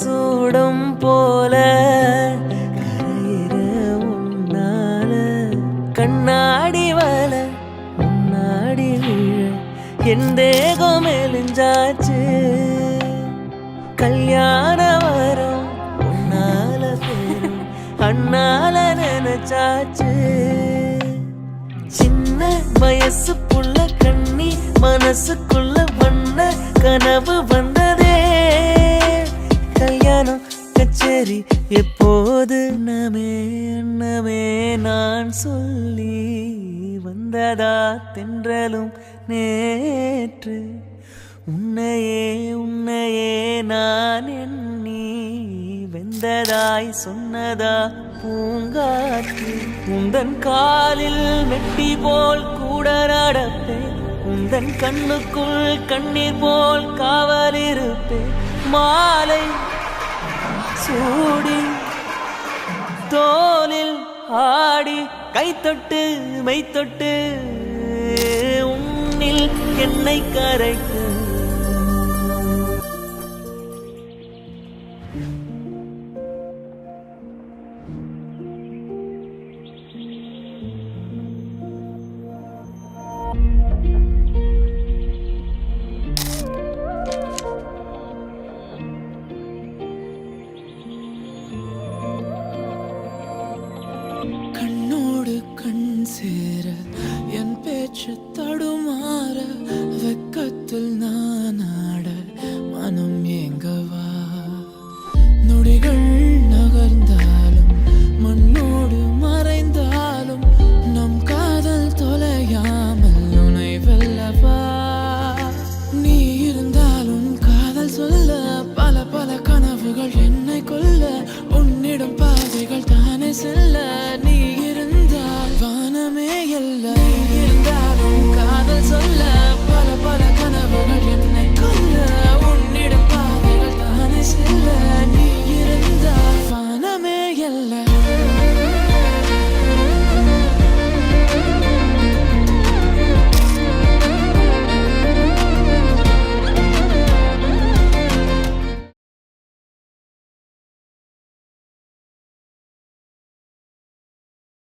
சூடம் போல கரையிற உன்னால கண்ணாடி வல முன்னாடி விழ என் தேகம் மெலிஞ்சாச்சு கல்யாண வரும் உன்னால பேரும் அண்ணால நினைச்சாச்சு சின்ன வயசு புள்ள கண்ணி மனசுக்குள்ள வண்ண கனவு வந்ததே கல்யாணம் கச்சேரி எப்போது அண்ணமே நான் சொல்லி வந்ததா தென்றலும் நேற்று உன்னையே நான் எண்ணி வெந்ததாய் சொன்னதா பூங்காற்று உந்தன் காலில் மெட்டி போல் கூட நடப்பேன் உந்தன் கண்ணுக்குள் கண்ணீர் போல் காவல் இருப்பேன் மாலை சூடி தோலில் ஆடி கைத்தொட்டு மெய்த்தொட்டு உன்னில் என்னை கரைத்து கண்ணோடு கண் சேர என் பேச்சு தடுமாற வெக்கத்தில் நான் ஆட மனம் ஏங்கவா நொடிகள்